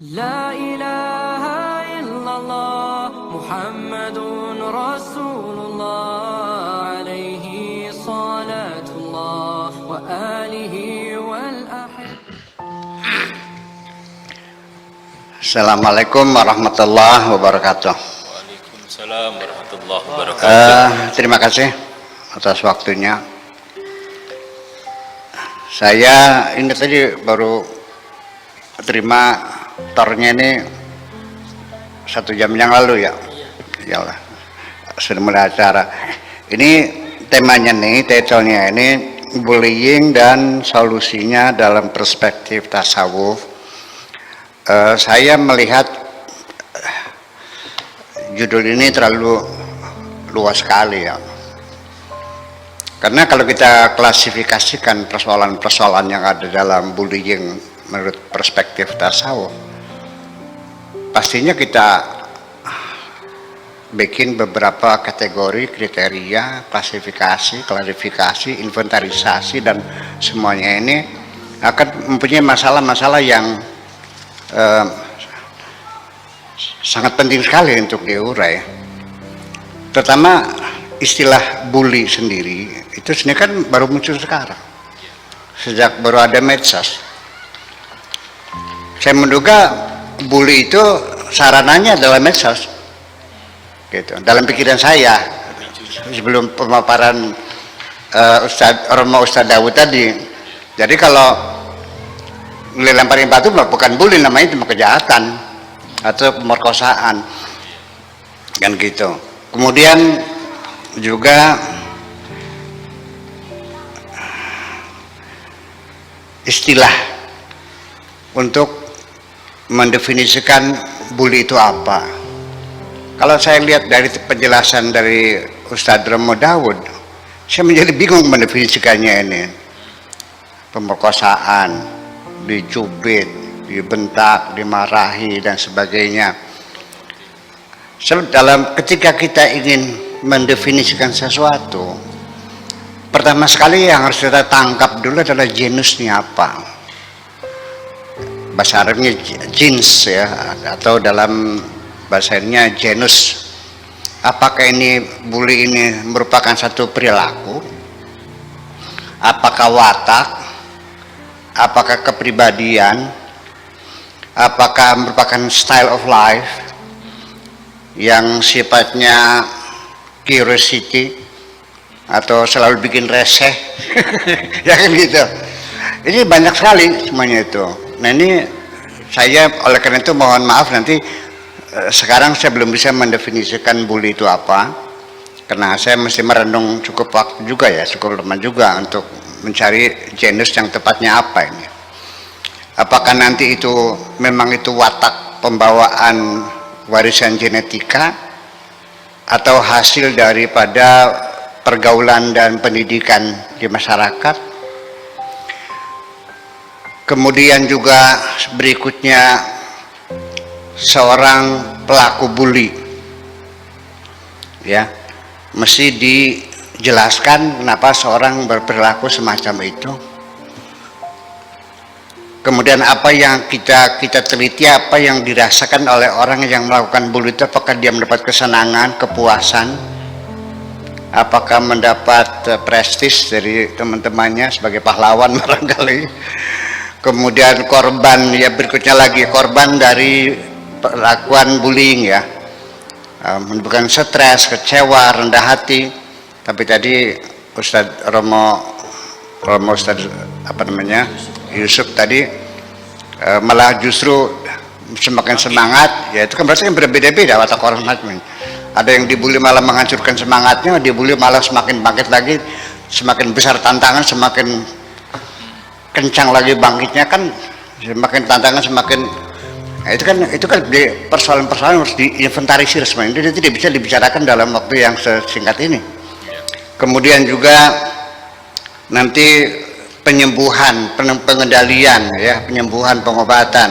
لا إله إلا الله محمد رسول الله عليه صلاة الله وآله والأحب. Assalamualaikum warahmatullahi wabarakatuh. Waalaikumsalam warahmatullahi wabarakatuh. Terima kasih atas waktunya. Saya ini tadi baru terima tornya ini 1 jam yang lalu ya. Iyalah, sudah mulai acara. Ini temanya nih, titelnya ini bullying dan solusinya dalam perspektif tasawuf. Saya melihat judul ini terlalu luas sekali ya. Karena kalau kita klasifikasikan persoalan-persoalan yang ada dalam bullying menurut perspektif tasawuf, pastinya kita bikin beberapa kategori, kriteria, klasifikasi, klarifikasi, inventarisasi, dan semuanya ini akan mempunyai masalah-masalah yang sangat penting sekali untuk diurai. Terutama istilah bully sendiri itu sebenarnya kan baru muncul sekarang, sejak baru ada medsos. Saya menduga bully itu sarananya adalah medsos, gitu. Dalam pikiran saya sebelum pemaparan Ustadz Dawud tadi. Jadi kalau lemparin batu bukan bully, namanya cuma kejahatan atau pemerkosaan, kan gitu. Kemudian juga istilah untuk mendefinisikan bully itu apa. Kalau saya lihat dari penjelasan dari Ustadz Romo Dawud, saya menjadi bingung mendefinisikannya ini. Pemerkosaan, dicubit, dibentak, dimarahi, dan sebagainya. Ketika kita ingin mendefinisikan sesuatu, pertama sekali yang harus kita tangkap dulu adalah genusnya apa. Bahasa Arabnya jins ya, atau dalam bahasanya genus. Apakah ini bully ini merupakan satu perilaku? Apakah watak? Apakah kepribadian? Apakah merupakan style of life yang sifatnya curiosity atau selalu bikin reseh? Ya kan gitu. Ini banyak sekali semuanya itu. Nah ini saya oleh karena itu mohon maaf nanti sekarang saya belum bisa mendefinisikan bully itu apa, karena saya mesti merenung cukup waktu juga ya, cukup lama juga untuk mencari genus yang tepatnya apa ini. Apakah nanti itu memang itu watak pembawaan warisan genetika atau hasil daripada pergaulan dan pendidikan di masyarakat. Kemudian juga berikutnya seorang pelaku bully ya, mesti dijelaskan kenapa seorang berperilaku semacam itu. Kemudian apa yang kita teliti, apa yang dirasakan oleh orang yang melakukan bully itu, apakah dia mendapat kesenangan, kepuasan, apakah mendapat prestis dari teman-temannya sebagai pahlawan barangkali. Kemudian korban, ya berikutnya lagi korban dari perlakuan bullying ya, menimbulkan stres, kecewa, rendah hati. Tapi tadi Ustadz Ustadz Yusuf tadi malah justru semakin semangat. Ya itu kan berarti berbeda-beda watak orang macam. Ada yang dibully malah menghancurkan semangatnya, dibully malah semakin bangkit lagi, semakin besar tantangan, semakin kencang lagi bangkitnya, kan semakin tantangan semakin. Nah, itu kan persoalan-persoalan harus diinventarisir semuanya. Itu tidak bisa dibicarakan dalam waktu yang sesingkat ini. Kemudian juga nanti penyembuhan, pengendalian ya, penyembuhan, pengobatan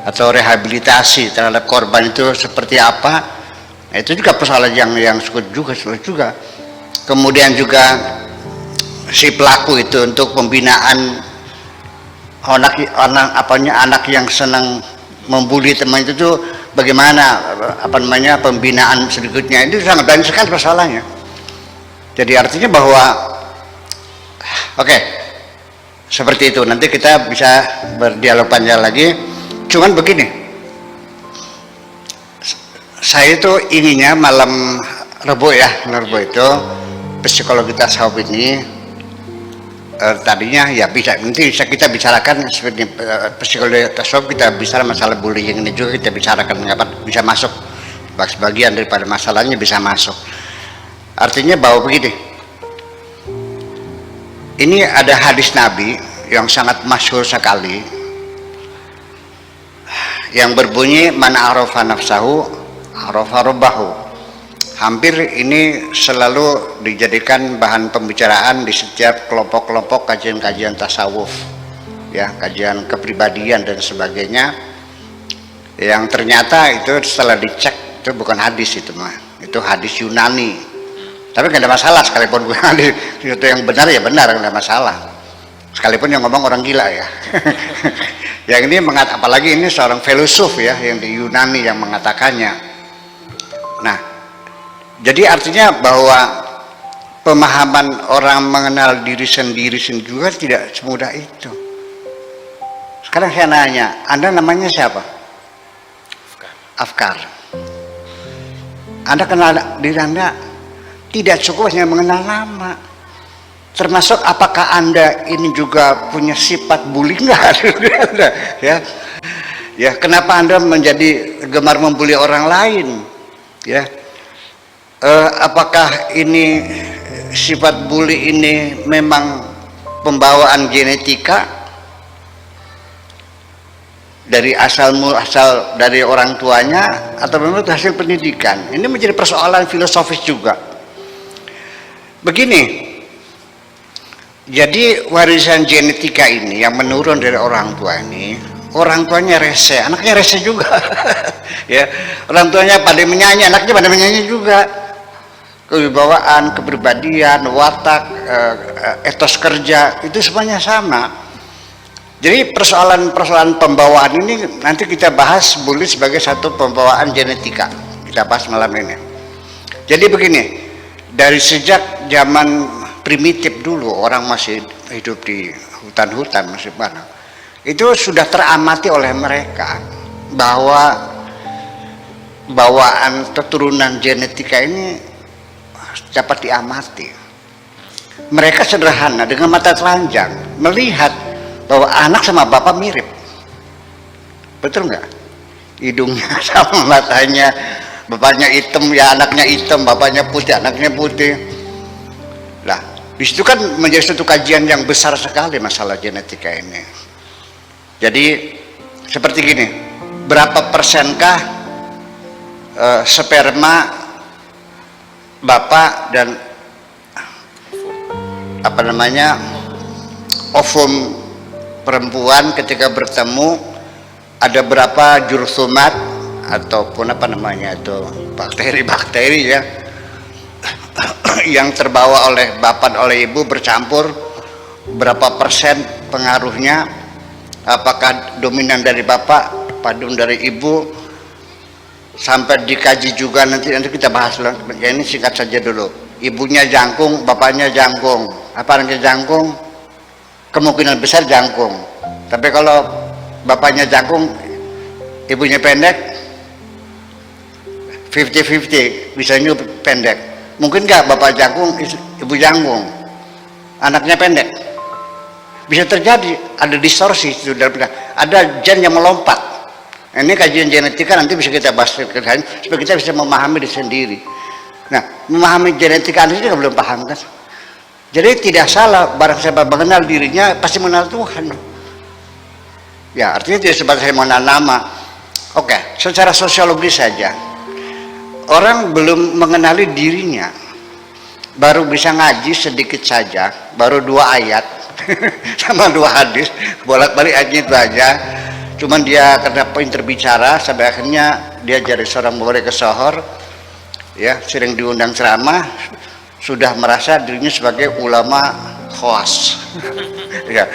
atau rehabilitasi terhadap korban itu seperti apa. Nah, itu juga persoalan yang sulit juga. Kemudian juga si pelaku itu untuk pembinaan anak yang senang membuli teman itu tuh bagaimana apa namanya pembinaan berikutnya, itu sangat banyak sekali persoalannya. Jadi artinya bahwa oke, seperti itu, nanti kita bisa berdialog panjang lagi. Cuman begini, saya itu inginnya malam Rebo itu psikologi tasawuf ini tadinya ya bisa nanti kita bicarakan seperti psikologi tasawuf, kita bicara masalah bullying ini juga kita bicarakan, mengapa bisa masuk sebagian daripada masalahnya bisa masuk. Artinya bahwa begini, ini ada hadis Nabi yang sangat masyhur sekali yang berbunyi man arafa nafsahu arafa rabbahu. Hampir ini selalu dijadikan bahan pembicaraan di setiap kelompok-kelompok kajian-kajian tasawuf, ya, kajian kepribadian dan sebagainya. Yang ternyata itu setelah dicek itu bukan hadis, itu mah itu hadis Yunani. Tapi nggak ada masalah, sekalipun hadis itu yang benar ya benar, nggak ada masalah. Sekalipun yang ngomong orang gila ya. Yang ini apalagi ini seorang filosof ya yang di Yunani yang mengatakannya. Nah, jadi artinya bahwa pemahaman orang mengenal diri sendiri juga tidak semudah itu. Sekarang saya nanya, Anda namanya siapa? Afkar. Anda kenal diri Anda? Tidak cukup hanya mengenal nama. Termasuk apakah Anda ini juga punya sifat bullying ya? Ya, kenapa Anda menjadi gemar membuli orang lain? Ya. Apakah ini sifat bully ini memang pembawaan genetika dari asal dari orang tuanya atau memang itu hasil pendidikan? Ini menjadi persoalan filosofis juga. Begini, jadi warisan genetika ini yang menurun dari orang tua ini, orang tuanya rese, anaknya rese juga. Ya, orang tuanya pada menyanyi, anaknya pada menyanyi juga. Kewibawaan, kepribadian, watak, etos kerja itu semuanya sama. Jadi persoalan pembawaan ini nanti kita bahas bully sebagai satu pembawaan genetika. Kita bahas malam ini. Jadi begini, dari sejak zaman primitif dulu orang masih hidup di hutan-hutan masih mana, itu sudah teramati oleh mereka bahwa bawaan keturunan genetika ini dapat diamati. Mereka sederhana dengan mata telanjang melihat bahwa anak sama bapak mirip, betul nggak? Hidungnya sama, matanya, bapaknya hitam ya anaknya hitam, bapaknya putih anaknya putih. Lah, di situ kan menjadi satu kajian yang besar sekali masalah genetika ini. Jadi seperti gini, berapa persenkah sperma bapak dan apa namanya ovum perempuan ketika bertemu, ada berapa jursumat ataupun apa namanya itu bakteri-bakteri ya yang terbawa oleh bapak oleh ibu bercampur, berapa persen pengaruhnya, apakah dominan dari bapak, padum dari ibu, sampai dikaji juga nanti kita bahas. Ya, ini singkat saja dulu. Ibunya jangkung, bapaknya jangkung. Apa artinya jangkung? Kemungkinan besar jangkung. Tapi kalau bapaknya jangkung, ibunya pendek, 50-50, misalnya pendek. Mungkin nggak bapak jangkung, ibu jangkung, anaknya pendek? Bisa terjadi, ada distorsi, ada gen yang melompat. Ini kajian genetika nanti bisa kita bahas supaya kita bisa memahami diri sendiri. Nah, memahami genetika Anda juga belum paham kan? Jadi tidak salah barang siapa mengenal dirinya pasti mengenal Tuhan. Ya, artinya tidak sebatas saya mengenal nama. Oke, secara sosiologis saja. Orang belum mengenali dirinya, baru bisa ngaji sedikit saja, baru 2 ayat sama 2 hadis, bolak-balik aja itu aja. Cuman dia karena pinter bicara sampai akhirnya dia jadi seorang murid ke Sohor, ya, sering diundang ceramah, sudah merasa dirinya sebagai ulama khawas. Ya,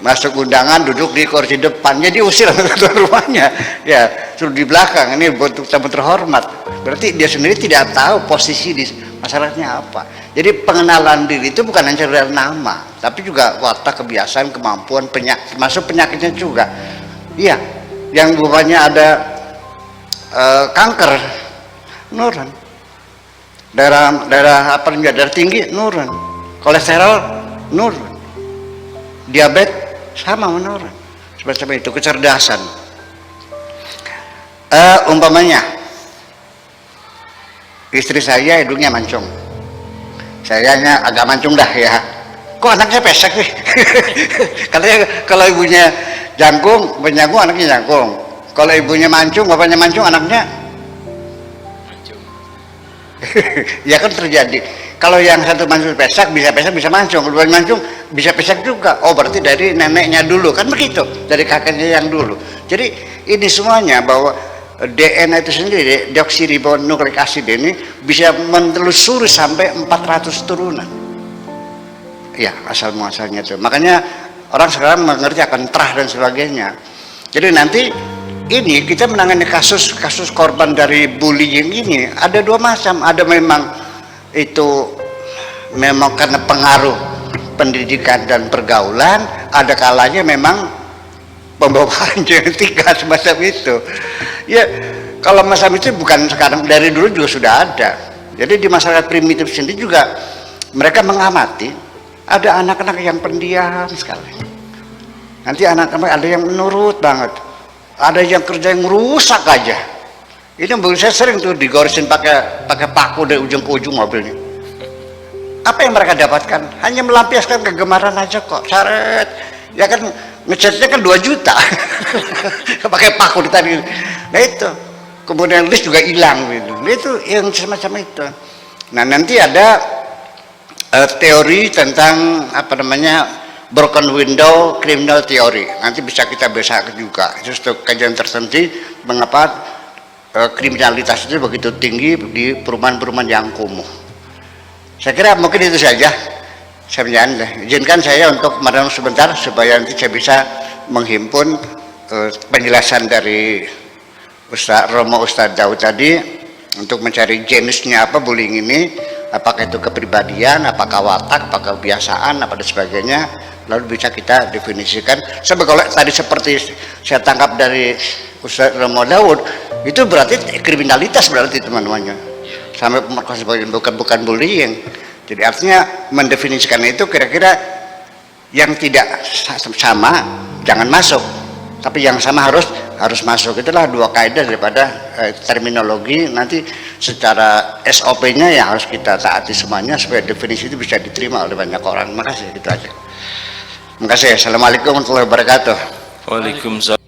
masuk undangan duduk di kursi depan, jadi usir ke rumahnya, ya suruh di belakang. Ini bentuk tamu terhormat, berarti dia sendiri tidak tahu posisi di masyarakatnya apa. Jadi pengenalan diri itu bukan hanya dari nama, tapi juga watak, kebiasaan, kemampuan, penyakit, masuk penyakitnya juga. Iya, yang bukannya ada kanker nurun, darah tinggi nurun, kolesterol nurun, diabetes sama menurun, seperti itu. Kecerdasan, umpamanya istri saya hidungnya mancung, sayanya agak mancung dah ya, kok anaknya pesek nih. Katanya kalau ibunya jangkung, anaknya jangkung. Kalau ibunya mancung, bapaknya mancung, anaknya Mancung. ya kan terjadi. Kalau yang satu mancung pesek bisa mancung, kedua mancung bisa pesek juga. Oh, berarti dari neneknya dulu, kan begitu, dari kakeknya yang dulu. Jadi ini semuanya bahwa DNA itu sendiri, deoksiribonukleik asid ini bisa menelusuri sampai 400 turunan. Ya, asal muasalnya itu. Makanya orang sekarang mengerti akan terah dan sebagainya. Jadi nanti ini kita menangani kasus korban dari bullying ini ada dua macam. Ada memang itu memang karena pengaruh pendidikan dan pergaulan, ada kalanya memang pembawaan genetika semacam itu. Ya, kalau macam itu bukan sekarang, dari dulu juga sudah ada. Jadi di masyarakat primitif sendiri juga mereka mengamati, ada anak-anak yang pendiam sekali. Nanti anak-anak ada yang menurut banget, ada yang kerja yang rusak aja. Ini menurut saya sering tuh digorisin pakai paku dari ujung ke ujung mobilnya. Apa yang mereka dapatkan? Hanya melampiaskan kegemaran aja kok. Syarat, ya kan ngecatnya kan 2 juta. Pakai paku tadi. Nah itu. Kemudian list juga hilang gitu. Itu yang semacam itu. Nah, nanti ada teori tentang apa namanya broken window criminal theory. Nanti bisa kita bahas juga. Justru kajian tertentu mengapa kriminalitas itu begitu tinggi di perumahan-perumahan yang kumuh. Saya kira mungkin itu saja. Saya izinkan saya untuk merenung sebentar supaya nanti saya bisa menghimpun penjelasan dari Ustaz Romo, Ustaz Daud tadi untuk mencari jenisnya apa bullying ini, apakah itu kepribadian, apakah watak, apakah kebiasaan, apa dan sebagainya, lalu bisa kita definisikan. Sebab kalau tadi seperti saya tangkap dari Ustaz Romo Daud, itu berarti kriminalitas berarti teman-temannya, sampai pemerkosaan, bukan bullying. Jadi artinya mendefinisikan itu kira-kira yang tidak sama jangan masuk, tapi yang sama harus masuk. Itulah dua kaidah daripada terminologi. Nanti secara SOP-nya yang harus kita taati semuanya supaya definisi itu bisa diterima oleh banyak orang. Makasih, gitu aja. Terima kasih. Assalamualaikum warahmatullahi wabarakatuh. Waalaikumsalam.